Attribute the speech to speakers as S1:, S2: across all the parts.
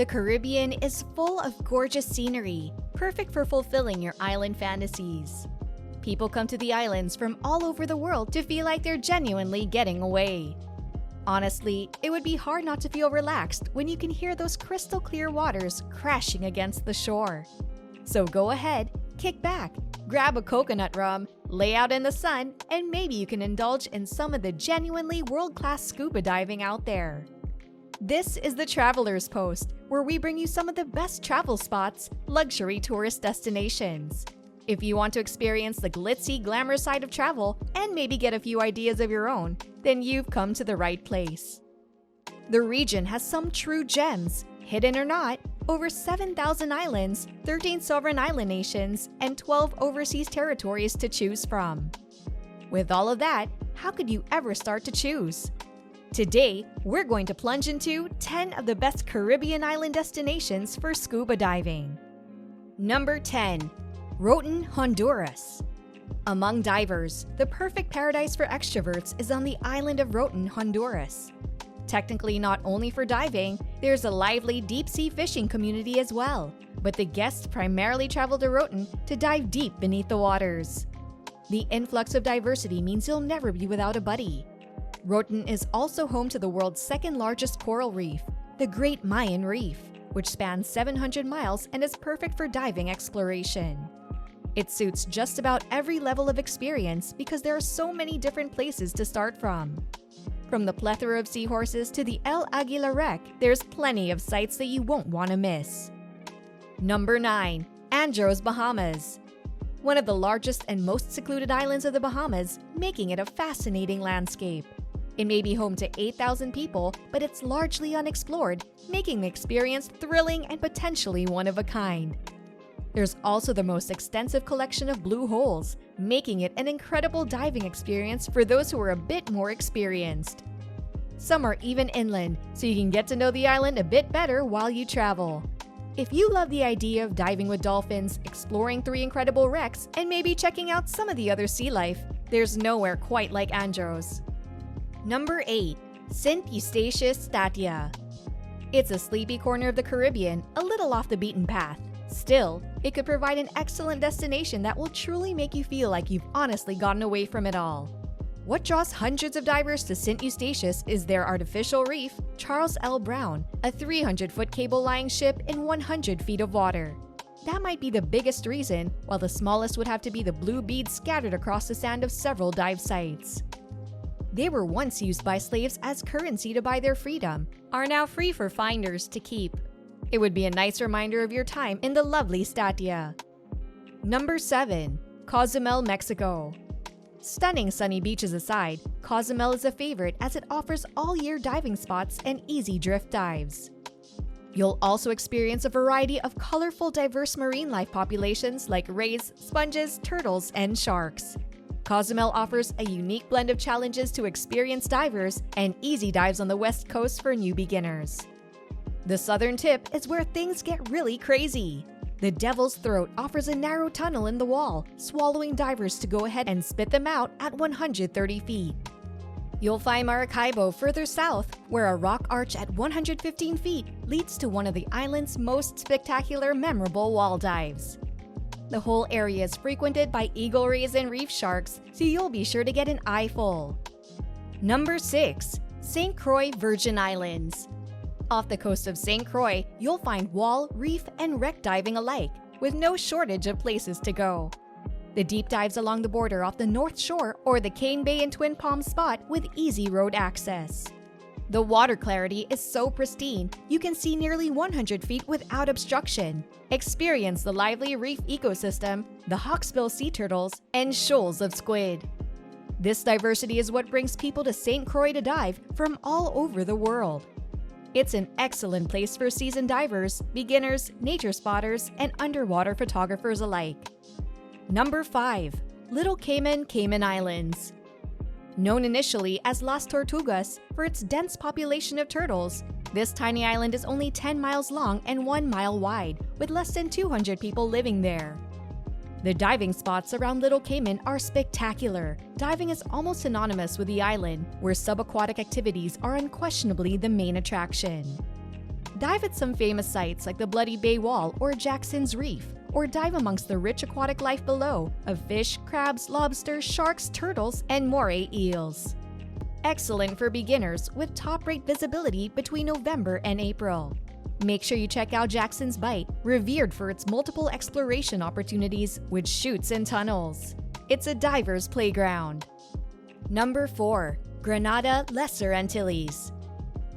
S1: The Caribbean is full of gorgeous scenery, perfect for fulfilling your island fantasies. People come to the islands from all over the world to feel like they're genuinely getting away. Honestly, it would be hard not to feel relaxed when you can hear those crystal clear waters crashing against the shore. So go ahead, kick back, grab a coconut rum, lay out in the sun, and maybe you can indulge in some of the genuinely world-class scuba diving out there. This is the Traveler's Post, where we bring you some of the best travel spots, luxury tourist destinations. If you want to experience the glitzy, glamorous side of travel and maybe get a few ideas of your own, then you've come to the right place. The region has some true gems, hidden or not, over 7,000 islands, 13 sovereign island nations, and 12 overseas territories to choose from. With all of that, how could you ever start to choose? Today, we're going to plunge into 10 of the best Caribbean island destinations for scuba diving. Number 10. Roatan, Honduras. Among divers, the perfect paradise for extroverts is on the island of Roatan, Honduras. Technically not only for diving, there's a lively deep-sea fishing community as well, but the guests primarily travel to Roatan to dive deep beneath the waters. The influx of diversity means you'll never be without a buddy. Roatan is also home to the world's second largest coral reef, the Great Mayan Reef, which spans 700 miles and is perfect for diving exploration. It suits just about every level of experience because there are so many different places to start from. From the plethora of seahorses to the El Aguila wreck, there's plenty of sights that you won't want to miss. Number 9. Andros, Bahamas. One of the largest and most secluded islands of the Bahamas, making it a fascinating landscape. It may be home to 8,000 people, but it's largely unexplored, making the experience thrilling and potentially one of a kind. There's also the most extensive collection of blue holes, making it an incredible diving experience for those who are a bit more experienced. Some are even inland, so you can get to know the island a bit better while you travel. If you love the idea of diving with dolphins, exploring 3 incredible wrecks, and maybe checking out some of the other sea life, there's nowhere quite like Andros. Number 8. St. Eustatius, Statia. It's a sleepy corner of the Caribbean, a little off the beaten path. Still, it could provide an excellent destination that will truly make you feel like you've honestly gotten away from it all. What draws hundreds of divers to St. Eustatius is their artificial reef, Charles L. Brown, a 300-foot cable-lying ship in 100 feet of water. That might be the biggest reason, while the smallest would have to be the blue beads scattered across the sand of several dive sites. They were once used by slaves as currency to buy their freedom, are now free for finders to keep. It would be a nice reminder of your time in the lovely Statia. Number 7. Cozumel, Mexico. Stunning sunny beaches aside, Cozumel is a favorite as it offers all-year diving spots and easy drift dives. You'll also experience a variety of colorful, diverse marine life populations like rays, sponges, turtles, and sharks. Cozumel offers a unique blend of challenges to experienced divers and easy dives on the west coast for new beginners. The southern tip is where things get really crazy. The Devil's Throat offers a narrow tunnel in the wall, swallowing divers to go ahead and spit them out at 130 feet. You'll find Maracaibo further south, where a rock arch at 115 feet leads to one of the island's most spectacular, memorable wall dives. The whole area is frequented by eagle rays and reef sharks, so you'll be sure to get an eyeful. Number 6. St. Croix, Virgin Islands. Off the coast of St. Croix, you'll find wall, reef, and wreck diving alike, with no shortage of places to go. The deep dives along the border off the North Shore or the Cane Bay and Twin Palms spot with easy road access. The water clarity is so pristine, you can see nearly 100 feet without obstruction. Experience the lively reef ecosystem, the hawksbill sea turtles, and shoals of squid. This diversity is what brings people to St. Croix to dive from all over the world. It's an excellent place for seasoned divers, beginners, nature spotters, and underwater photographers alike. Number 5. Little Cayman, Cayman Islands. Known initially as Las Tortugas for its dense population of turtles, this tiny island is only 10 miles long and 1 mile wide, with less than 200 people living there. The diving spots around Little Cayman are spectacular. Diving is almost synonymous with the island, where subaquatic activities are unquestionably the main attraction. Dive at some famous sites like the Bloody Bay Wall or Jackson's Reef, or dive amongst the rich aquatic life below of fish, crabs, lobsters, sharks, turtles, and moray eels. Excellent for beginners with top-rate visibility between November and April. Make sure you check out Jackson's Bight, revered for its multiple exploration opportunities with chutes and tunnels. It's a diver's playground. Number 4. Grenada, Lesser Antilles.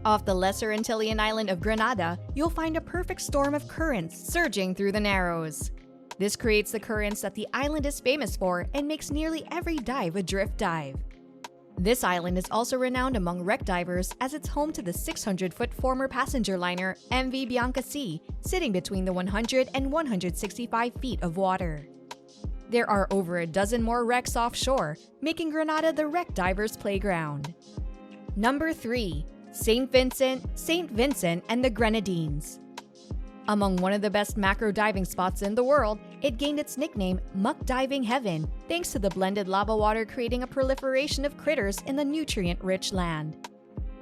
S1: Off the Lesser Antillean island of Grenada, you'll find a perfect storm of currents surging through the Narrows. This creates the currents that the island is famous for and makes nearly every dive a drift dive. This island is also renowned among wreck divers as it's home to the 600-foot former passenger liner MV Bianca C, sitting between the 100 and 165 feet of water. There are over a dozen more wrecks offshore, making Grenada the wreck diver's playground. Number 3. St. Vincent and the Grenadines. Among one of the best macro diving spots in the world, it gained its nickname Muck Diving Heaven thanks to the blended lava water creating a proliferation of critters in the nutrient-rich land.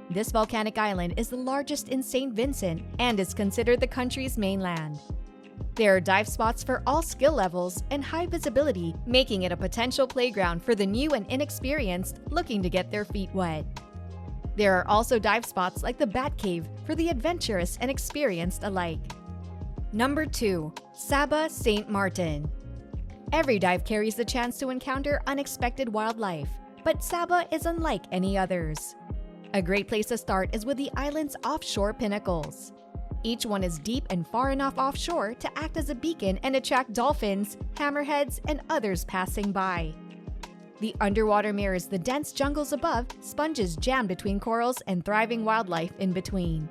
S1: This volcanic island is the largest in St. Vincent and is considered the country's mainland. There are dive spots for all skill levels and high visibility, making it a potential playground for the new and inexperienced looking to get their feet wet. There are also dive spots like the Bat Cave for the adventurous and experienced alike. Number 2. Saba, St. Martin. Every dive carries the chance to encounter unexpected wildlife, but Saba is unlike any others. A great place to start is with the island's offshore pinnacles. Each one is deep and far enough offshore to act as a beacon and attract dolphins, hammerheads, and others passing by. The underwater mirrors the dense jungles above, sponges jammed between corals, and thriving wildlife in between.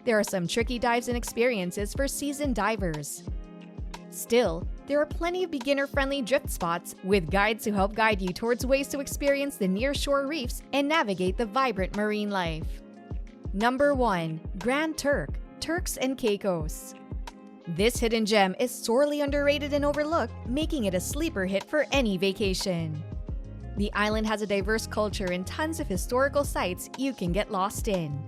S1: There are some tricky dives and experiences for seasoned divers. Still, there are plenty of beginner-friendly drift spots with guides who help guide you towards ways to experience the nearshore reefs and navigate the vibrant marine life. Number 1. Grand Turk, Turks and Caicos. This hidden gem is sorely underrated and overlooked, making it a sleeper hit for any vacation. The island has a diverse culture and tons of historical sites you can get lost in.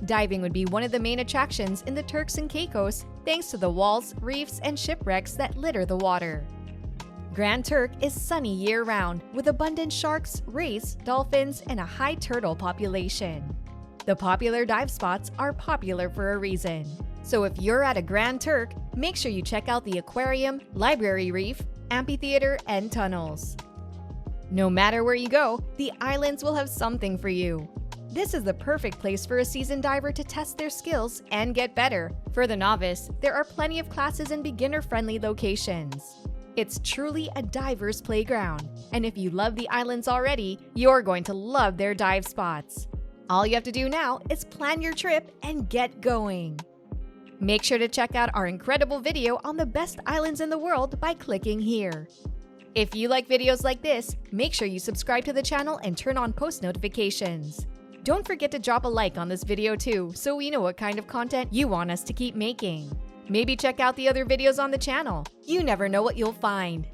S1: Diving would be one of the main attractions in the Turks and Caicos thanks to the walls, reefs, and shipwrecks that litter the water. Grand Turk is sunny year-round with abundant sharks, rays, dolphins, and a high turtle population. The popular dive spots are popular for a reason. So if you're at a Grand Turk, make sure you check out the aquarium, library reef, amphitheater, and tunnels. No matter where you go, the islands will have something for you. This is the perfect place for a seasoned diver to test their skills and get better. For the novice, there are plenty of classes and beginner-friendly locations. It's truly a diver's playground, and if you love the islands already, you're going to love their dive spots. All you have to do now is plan your trip and get going. Make sure to check out our incredible video on the best islands in the world by clicking here. If you like videos like this, make sure you subscribe to the channel and turn on post notifications. Don't forget to drop a like on this video too, so we know what kind of content you want us to keep making. Maybe check out the other videos on the channel. You never know what you'll find.